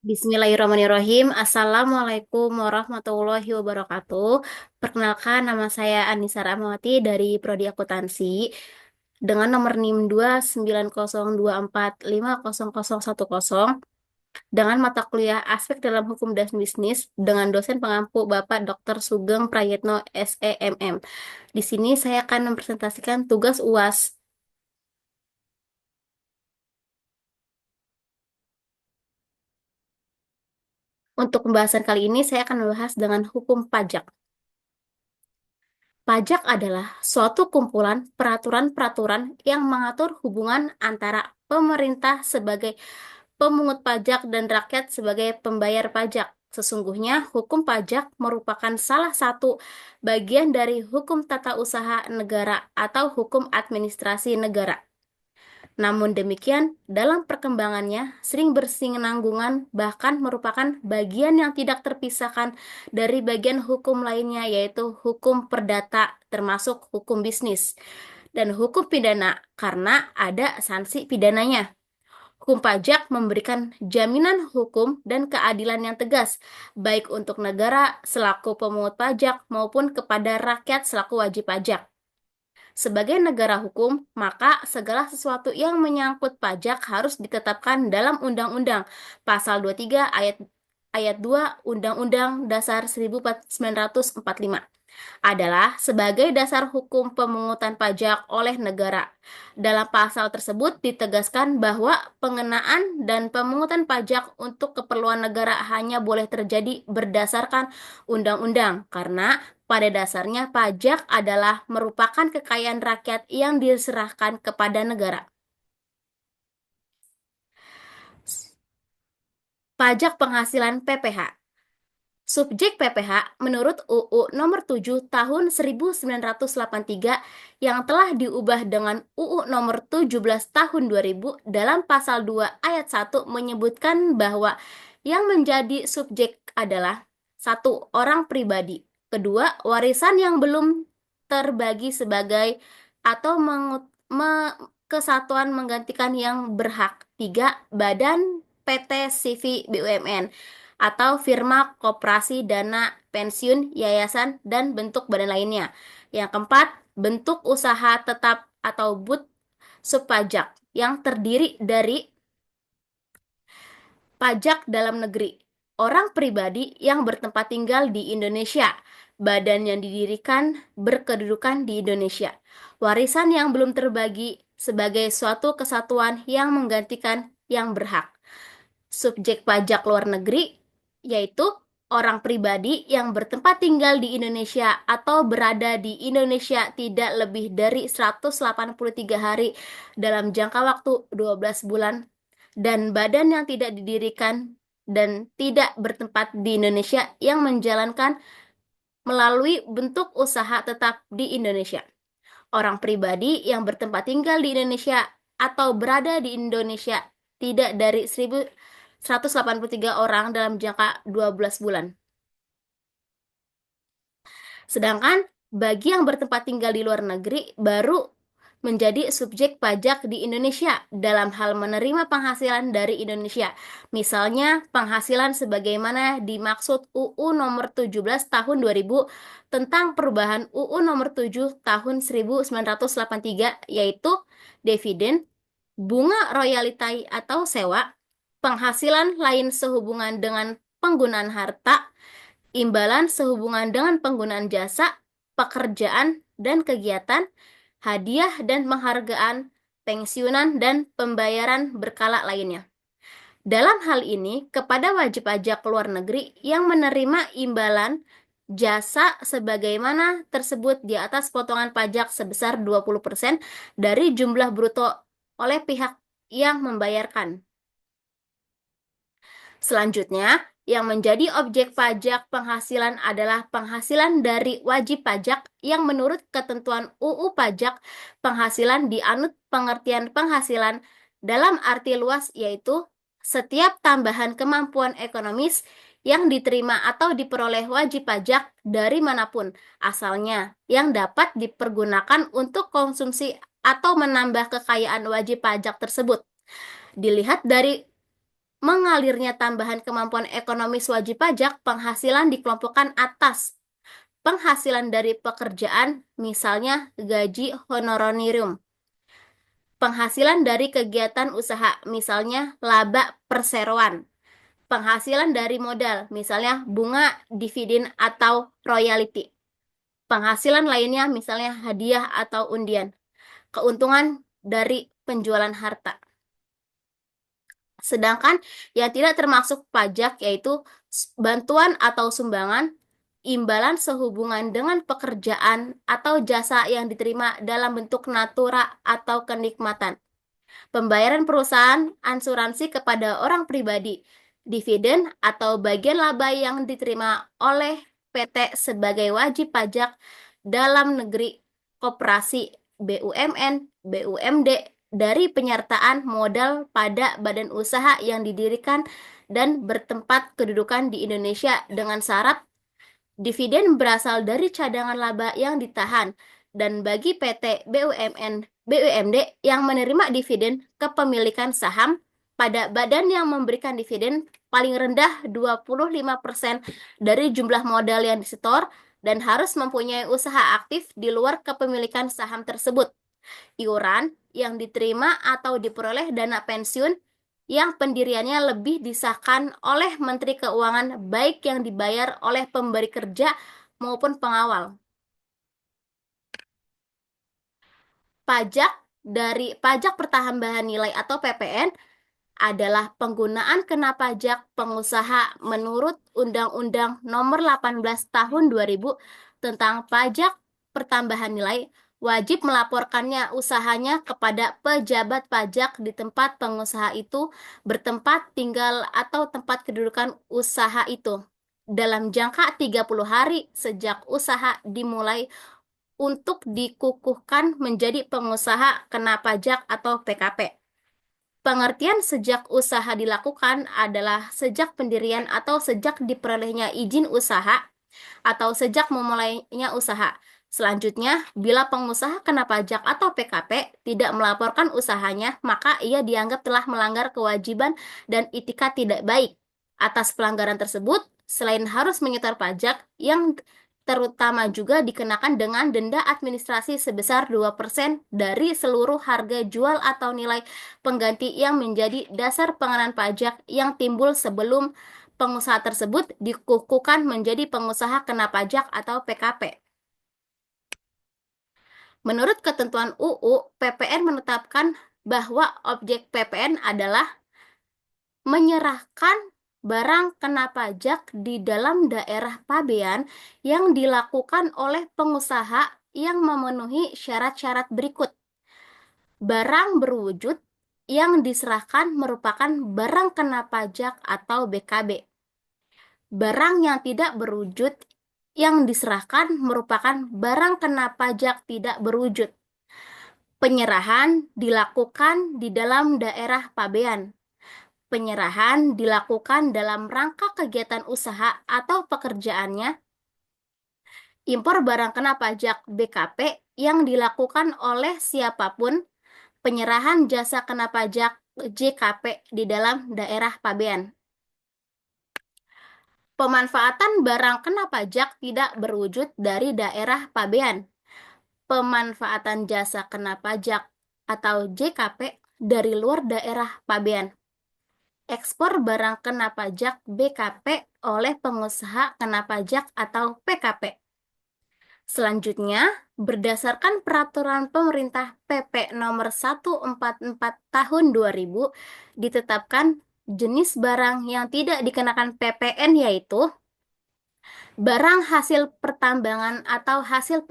Bismillahirrahmanirrahim. Assalamualaikum warahmatullahi wabarakatuh. Perkenalkan, nama saya Anissa Rahmawati dari Prodi Akuntansi dengan nomor NIM 29024500010 dengan mata kuliah Aspek dalam Hukum dan Bisnis dengan dosen pengampu Bapak Dr. Sugeng Prayitno SEMM. Di sini saya akan mempresentasikan tugas UAS. Untuk pembahasan kali ini saya akan membahas dengan hukum pajak. Pajak adalah suatu kumpulan peraturan-peraturan yang mengatur hubungan antara pemerintah sebagai pemungut pajak dan rakyat sebagai pembayar pajak. Sesungguhnya, hukum pajak merupakan salah satu bagian dari hukum tata usaha negara atau hukum administrasi negara. Namun demikian, dalam perkembangannya sering bersinggungan bahkan merupakan bagian yang tidak terpisahkan dari bagian hukum lainnya yaitu hukum perdata termasuk hukum bisnis dan hukum pidana karena ada sanksi pidananya. Hukum pajak memberikan jaminan hukum dan keadilan yang tegas, baik untuk negara selaku pemungut pajak maupun kepada rakyat selaku wajib pajak. Sebagai negara hukum, maka segala sesuatu yang menyangkut pajak harus ditetapkan dalam Undang-Undang Pasal 23 ayat 2 Undang-Undang Dasar 1945 adalah sebagai dasar hukum pemungutan pajak oleh negara. Dalam pasal tersebut ditegaskan bahwa pengenaan dan pemungutan pajak untuk keperluan negara hanya boleh terjadi berdasarkan undang-undang, karena pada dasarnya pajak adalah merupakan kekayaan rakyat yang diserahkan kepada negara. Pajak penghasilan PPH. Subjek PPH menurut UU Nomor 7 Tahun 1983 yang telah diubah dengan UU Nomor 17 Tahun 2000 dalam Pasal 2 Ayat 1 menyebutkan bahwa yang menjadi subjek adalah: 1. Orang pribadi. 2. Warisan yang belum terbagi sebagai atau kesatuan menggantikan yang berhak. 3. Badan PT CV BUMN atau firma koperasi dana pensiun, yayasan, dan bentuk badan lainnya. Yang keempat, bentuk usaha tetap atau BUT subpajak yang terdiri dari pajak dalam negeri, orang pribadi yang bertempat tinggal di Indonesia, badan yang didirikan berkedudukan di Indonesia, warisan yang belum terbagi sebagai suatu kesatuan yang menggantikan yang berhak. Subjek pajak luar negeri yaitu orang pribadi yang bertempat tinggal di Indonesia atau berada di Indonesia tidak lebih dari 183 hari dalam jangka waktu 12 bulan, dan badan yang tidak didirikan dan tidak bertempat di Indonesia yang menjalankan melalui bentuk usaha tetap di Indonesia. Orang pribadi yang bertempat tinggal di Indonesia atau berada di Indonesia tidak dari 183 orang dalam jangka 12 bulan. Sedangkan bagi yang bertempat tinggal di luar negeri baru menjadi subjek pajak di Indonesia dalam hal menerima penghasilan dari Indonesia. Misalnya penghasilan sebagaimana dimaksud UU Nomor 17 Tahun 2000 tentang perubahan UU Nomor 7 Tahun 1983 yaitu dividen, bunga royalti atau sewa, penghasilan lain sehubungan dengan penggunaan harta, imbalan sehubungan dengan penggunaan jasa, pekerjaan dan kegiatan, hadiah dan penghargaan, pensiunan dan pembayaran berkala lainnya. Dalam hal ini, kepada wajib pajak luar negeri yang menerima imbalan jasa sebagaimana tersebut di atas potongan pajak sebesar 20% dari jumlah bruto oleh pihak yang membayarkan. Selanjutnya, yang menjadi objek pajak penghasilan adalah penghasilan dari wajib pajak yang menurut ketentuan UU Pajak penghasilan dianut pengertian penghasilan dalam arti luas yaitu setiap tambahan kemampuan ekonomis yang diterima atau diperoleh wajib pajak dari manapun asalnya yang dapat dipergunakan untuk konsumsi atau menambah kekayaan wajib pajak tersebut. Dilihat dari Mengalirnya tambahan kemampuan ekonomis wajib pajak penghasilan dikelompokkan atas penghasilan dari pekerjaan, misalnya gaji honorarium. Penghasilan dari kegiatan usaha, misalnya laba perseroan. Penghasilan dari modal, misalnya bunga, dividen, atau royalti. Penghasilan lainnya, misalnya hadiah atau undian. Keuntungan dari penjualan harta. Sedangkan yang tidak termasuk pajak yaitu bantuan atau sumbangan, imbalan sehubungan dengan pekerjaan atau jasa yang diterima dalam bentuk natura atau kenikmatan. Pembayaran perusahaan asuransi kepada orang pribadi, dividen atau bagian laba yang diterima oleh PT sebagai wajib pajak dalam negeri, koperasi, BUMN, BUMD, dari penyertaan modal pada badan usaha yang didirikan dan bertempat kedudukan di Indonesia dengan syarat dividen berasal dari cadangan laba yang ditahan, dan bagi PT BUMN BUMD yang menerima dividen kepemilikan saham pada badan yang memberikan dividen paling rendah 25% dari jumlah modal yang disetor dan harus mempunyai usaha aktif di luar kepemilikan saham tersebut. Iuran yang diterima atau diperoleh dana pensiun yang pendiriannya lebih disahkan oleh Menteri Keuangan baik yang dibayar oleh pemberi kerja maupun pengawal. Pajak dari pajak pertambahan nilai atau PPN adalah penggunaan kena pajak pengusaha menurut Undang-Undang Nomor 18 Tahun 2000 tentang pajak pertambahan nilai, wajib melaporkannya usahanya kepada pejabat pajak di tempat pengusaha itu bertempat tinggal atau tempat kedudukan usaha itu dalam jangka 30 hari sejak usaha dimulai untuk dikukuhkan menjadi pengusaha kena pajak atau PKP. Pengertian sejak usaha dilakukan adalah sejak pendirian atau sejak diperolehnya izin usaha atau sejak memulainya usaha. Selanjutnya, bila pengusaha kena pajak atau PKP tidak melaporkan usahanya, maka ia dianggap telah melanggar kewajiban dan itikat tidak baik. Atas pelanggaran tersebut, selain harus menyetor pajak yang terutama juga dikenakan dengan denda administrasi sebesar 2% dari seluruh harga jual atau nilai pengganti yang menjadi dasar pengenaan pajak yang timbul sebelum pengusaha tersebut dikukuhkan menjadi pengusaha kena pajak atau PKP. Menurut ketentuan UU, PPN menetapkan bahwa objek PPN adalah menyerahkan barang kena pajak di dalam daerah pabean yang dilakukan oleh pengusaha yang memenuhi syarat-syarat berikut. Barang berwujud yang diserahkan merupakan barang kena pajak atau BKB. Barang yang tidak berwujud yang diserahkan merupakan barang kena pajak tidak berwujud. Penyerahan dilakukan di dalam daerah pabean. Penyerahan dilakukan dalam rangka kegiatan usaha atau pekerjaannya. Impor barang kena pajak BKP yang dilakukan oleh siapapun. Penyerahan jasa kena pajak JKP di dalam daerah pabean. Pemanfaatan barang kena pajak tidak berwujud dari daerah pabean. Pemanfaatan jasa kena pajak atau JKP dari luar daerah pabean. Ekspor barang kena pajak BKP oleh pengusaha kena pajak atau PKP. Selanjutnya, berdasarkan peraturan pemerintah PP nomor 144 tahun 2000, ditetapkan jenis barang yang tidak dikenakan PPN yaitu barang hasil pertambangan atau hasil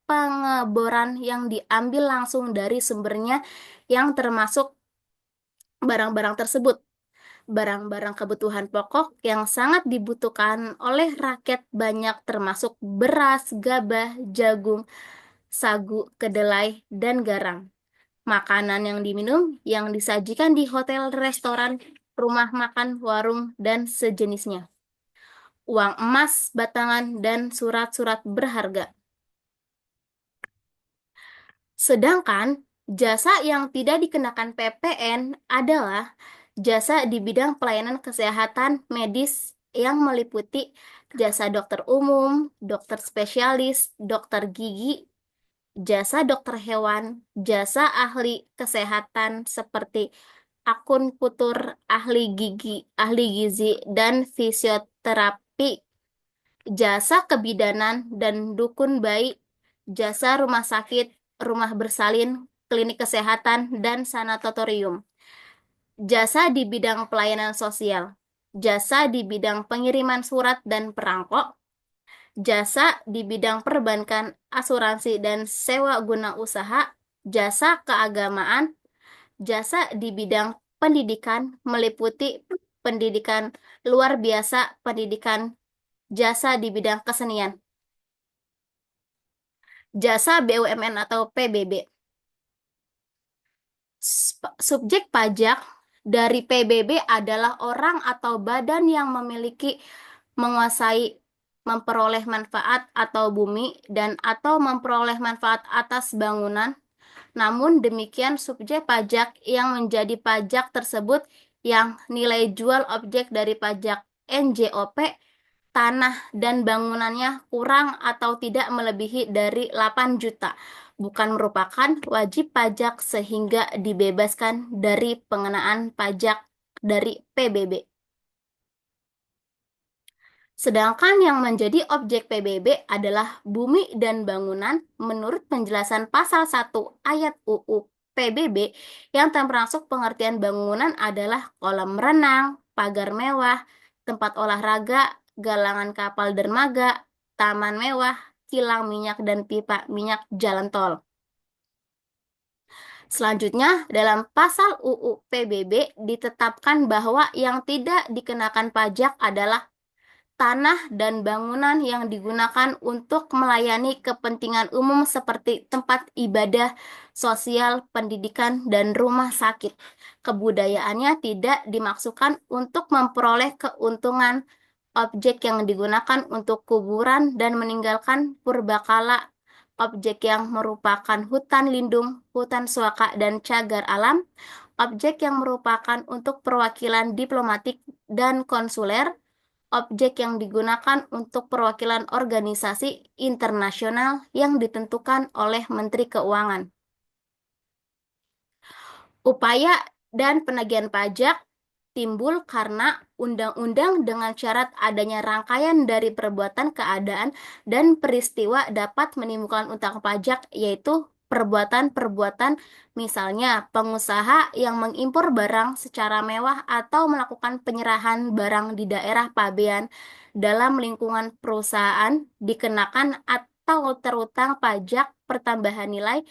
pengeboran yang diambil langsung dari sumbernya yang termasuk barang-barang tersebut. Barang-barang kebutuhan pokok yang sangat dibutuhkan oleh rakyat banyak termasuk beras, gabah, jagung, sagu, kedelai, dan garam. Makanan yang diminum yang disajikan di hotel, restoran, rumah makan, warung, dan sejenisnya. Uang emas, batangan, dan surat-surat berharga. Sedangkan jasa yang tidak dikenakan PPN adalah Jasa di bidang pelayanan kesehatan medis yang meliputi jasa dokter umum, dokter spesialis, dokter gigi, jasa dokter hewan, jasa ahli kesehatan seperti akunpuntur, ahli gizi, dan fisioterapi, jasa kebidanan dan dukun bayi, jasa rumah sakit, rumah bersalin, klinik kesehatan, dan sanatorium. Jasa di bidang pelayanan sosial, jasa di bidang pengiriman surat dan perangko, jasa di bidang perbankan, asuransi, dan sewa guna usaha, jasa keagamaan, jasa di bidang pendidikan meliputi pendidikan luar biasa, pendidikan, jasa di bidang kesenian, jasa BUMN atau PBB. Subjek pajak dari PBB adalah orang atau badan yang menguasai, memperoleh manfaat atau bumi dan atau memperoleh manfaat atas bangunan. Namun demikian, subjek pajak yang menjadi pajak tersebut yang nilai jual objek dari pajak NJOP, tanah dan bangunannya kurang atau tidak melebihi dari 8 juta, bukan merupakan wajib pajak sehingga dibebaskan dari pengenaan pajak dari PBB. Sedangkan yang menjadi objek PBB adalah bumi dan bangunan menurut penjelasan pasal 1 ayat UU PBB yang termasuk pengertian bangunan adalah kolam renang, pagar mewah, tempat olahraga, galangan kapal dermaga, taman mewah, kilang minyak dan pipa minyak jalan tol. Selanjutnya, dalam pasal UU PBB ditetapkan bahwa yang tidak dikenakan pajak adalah tanah dan bangunan yang digunakan untuk melayani kepentingan umum seperti tempat ibadah, sosial, pendidikan, dan rumah sakit. Kebudayaannya tidak dimaksudkan untuk memperoleh keuntungan. Objek yang digunakan untuk kuburan dan meninggalkan purbakala, objek yang merupakan hutan lindung, hutan suaka, dan cagar alam, objek yang merupakan untuk perwakilan diplomatik dan konsuler, objek yang digunakan untuk perwakilan organisasi internasional yang ditentukan oleh Menteri Keuangan. Upaya dan penagihan pajak timbul karena undang-undang dengan syarat adanya rangkaian dari perbuatan, keadaan, dan peristiwa dapat menimbulkan utang pajak, yaitu perbuatan-perbuatan, misalnya pengusaha yang mengimpor barang secara mewah atau melakukan penyerahan barang di daerah pabean dalam lingkungan perusahaan dikenakan atau terutang pajak pertambahan nilai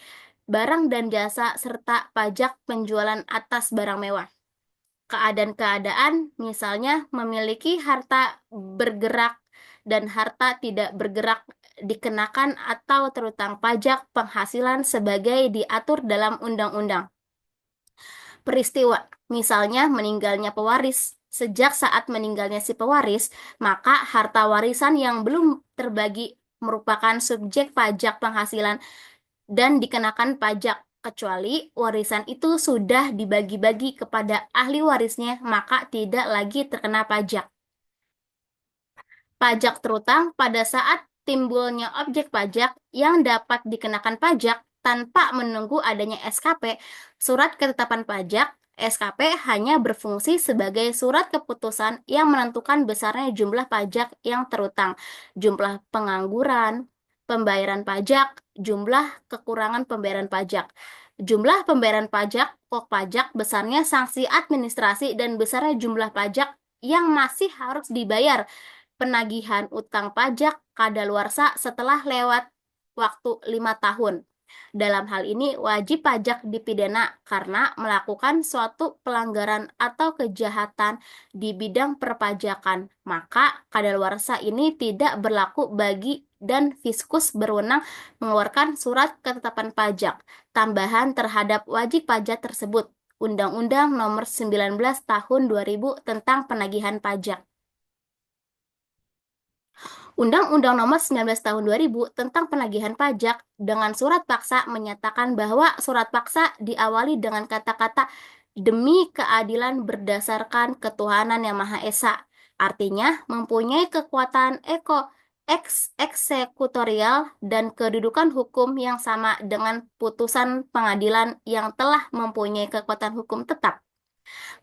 barang dan jasa serta pajak penjualan atas barang mewah. Keadaan-keadaan misalnya memiliki harta bergerak dan harta tidak bergerak dikenakan atau terutang pajak penghasilan sebagai diatur dalam undang-undang. Peristiwa, misalnya meninggalnya pewaris. Sejak saat meninggalnya si pewaris, maka harta warisan yang belum terbagi merupakan subjek pajak penghasilan dan dikenakan pajak. Kecuali warisan itu sudah dibagi-bagi kepada ahli warisnya, maka tidak lagi terkena pajak. Pajak terutang pada saat timbulnya objek pajak yang dapat dikenakan pajak tanpa menunggu adanya SKP, surat ketetapan pajak. SKP hanya berfungsi sebagai surat keputusan yang menentukan besarnya jumlah pajak yang terutang, jumlah pengangguran, pembayaran pajak, jumlah kekurangan pembayaran pajak, jumlah pembayaran pajak, pokok pajak, besarnya sanksi administrasi, dan besarnya jumlah pajak yang masih harus dibayar, penagihan utang pajak kadaluarsa setelah lewat waktu 5 tahun. Dalam hal ini, wajib pajak dipidana karena melakukan suatu pelanggaran atau kejahatan di bidang perpajakan. Maka kadaluarsa ini tidak berlaku bagi dan Fiskus berwenang mengeluarkan surat ketetapan pajak tambahan terhadap wajib pajak tersebut. Undang-Undang Nomor 19 Tahun 2000 tentang Penagihan Pajak. Undang-Undang Nomor 19 Tahun 2000 tentang Penagihan Pajak dengan surat paksa menyatakan bahwa surat paksa diawali dengan kata-kata demi keadilan berdasarkan ketuhanan yang Maha Esa. Artinya, mempunyai kekuatan eksekutorial dan kedudukan hukum yang sama dengan putusan pengadilan yang telah mempunyai kekuatan hukum tetap.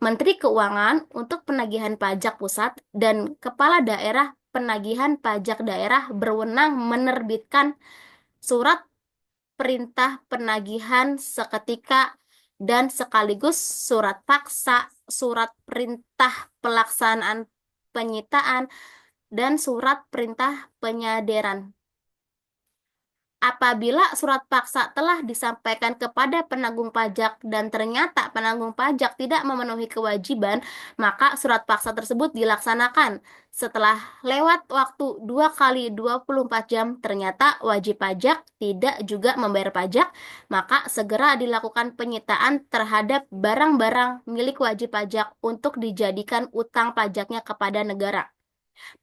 Menteri Keuangan untuk penagihan pajak pusat dan kepala daerah penagihan pajak daerah berwenang menerbitkan surat perintah penagihan seketika dan sekaligus surat paksa, surat perintah pelaksanaan penyitaan, dan surat perintah penyadaran. Apabila surat paksa telah disampaikan kepada penanggung pajak dan ternyata penanggung pajak tidak memenuhi kewajiban, maka surat paksa tersebut dilaksanakan. Setelah lewat waktu 2 kali 24 jam ternyata wajib pajak tidak juga membayar pajak, maka segera dilakukan penyitaan terhadap barang-barang milik wajib pajak untuk dijadikan utang pajaknya kepada negara.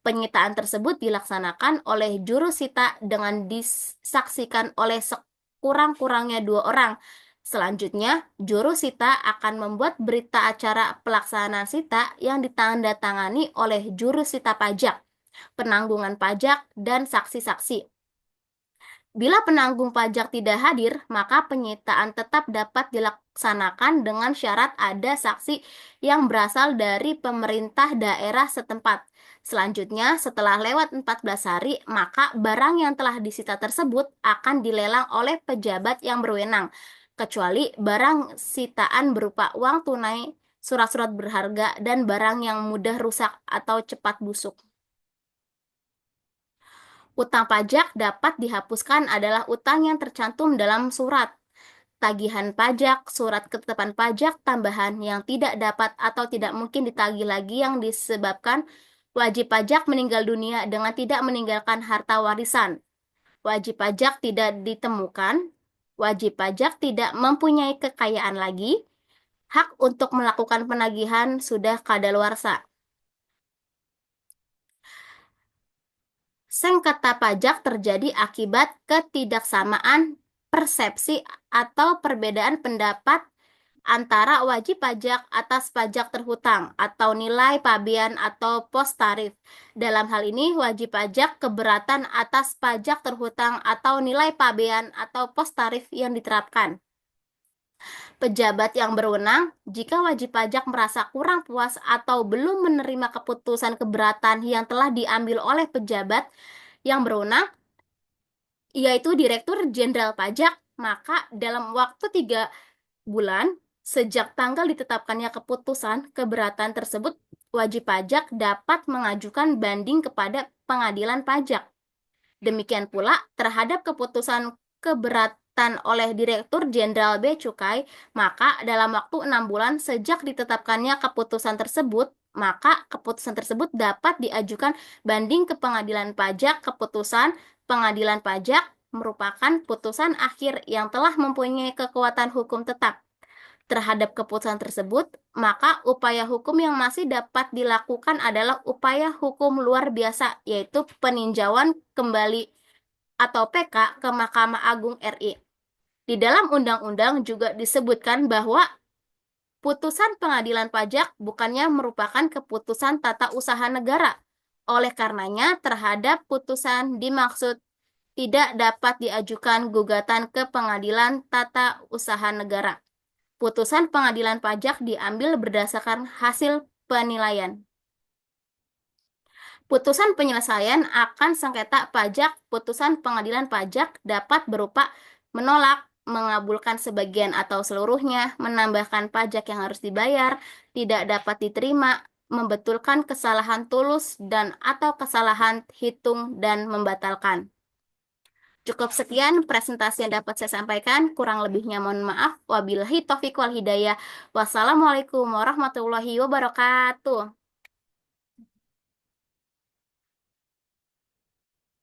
Penyitaan tersebut dilaksanakan oleh juru sita dengan disaksikan oleh sekurang-kurangnya 2 orang. Selanjutnya, juru sita akan membuat berita acara pelaksanaan sita yang ditandatangani oleh juru sita pajak, penanggungan pajak, dan saksi-saksi. Bila penanggung pajak tidak hadir, maka penyitaan tetap dapat dilaksanakan dengan syarat ada saksi yang berasal dari pemerintah daerah setempat. Selanjutnya, setelah lewat 14 hari, maka barang yang telah disita tersebut akan dilelang oleh pejabat yang berwenang, kecuali barang sitaan berupa uang tunai, surat-surat berharga, dan barang yang mudah rusak atau cepat busuk. Utang pajak dapat dihapuskan adalah utang yang tercantum dalam surat tagihan pajak, surat ketetapan pajak tambahan yang tidak dapat atau tidak mungkin ditagih lagi yang disebabkan wajib pajak meninggal dunia dengan tidak meninggalkan harta warisan. Wajib pajak tidak ditemukan, wajib pajak tidak mempunyai kekayaan lagi, hak untuk melakukan penagihan sudah kadaluarsa. Sengketa pajak terjadi akibat ketidaksamaan persepsi atau perbedaan pendapat antara wajib pajak atas pajak terhutang atau nilai pabean atau pos tarif. Dalam hal ini, wajib pajak keberatan atas pajak terhutang atau nilai pabean atau pos tarif yang diterapkan. Pejabat yang berwenang, jika wajib pajak merasa kurang puas atau belum menerima keputusan keberatan yang telah diambil oleh pejabat yang berwenang, yaitu Direktur Jenderal Pajak, maka dalam waktu 3 bulan sejak tanggal ditetapkannya keputusan keberatan tersebut, wajib pajak dapat mengajukan banding kepada pengadilan pajak. Demikian pula terhadap keputusan keberatan oleh Direktur Jenderal Bea Cukai, maka dalam waktu 6 bulan sejak ditetapkannya keputusan tersebut, maka keputusan tersebut dapat diajukan banding ke pengadilan pajak. Keputusan pengadilan pajak merupakan putusan akhir yang telah mempunyai kekuatan hukum tetap. Terhadap keputusan tersebut, maka upaya hukum yang masih dapat dilakukan adalah upaya hukum luar biasa, yaitu peninjauan kembali atau PK ke Mahkamah Agung RI. Di dalam undang-undang juga disebutkan bahwa putusan pengadilan pajak bukannya merupakan keputusan tata usaha negara. Oleh karenanya, terhadap putusan dimaksud tidak dapat diajukan gugatan ke pengadilan tata usaha negara. Putusan pengadilan pajak diambil berdasarkan hasil penilaian. Putusan penyelesaian akan sengketa pajak. Putusan pengadilan pajak dapat berupa menolak, mengabulkan sebagian atau seluruhnya, menambahkan pajak yang harus dibayar, tidak dapat diterima, membetulkan kesalahan tulus dan atau kesalahan hitung dan membatalkan. Cukup sekian presentasi yang dapat saya sampaikan. Kurang lebihnya mohon maaf. Wabillahi taufiq wal hidayah. Wassalamualaikum warahmatullahi wabarakatuh.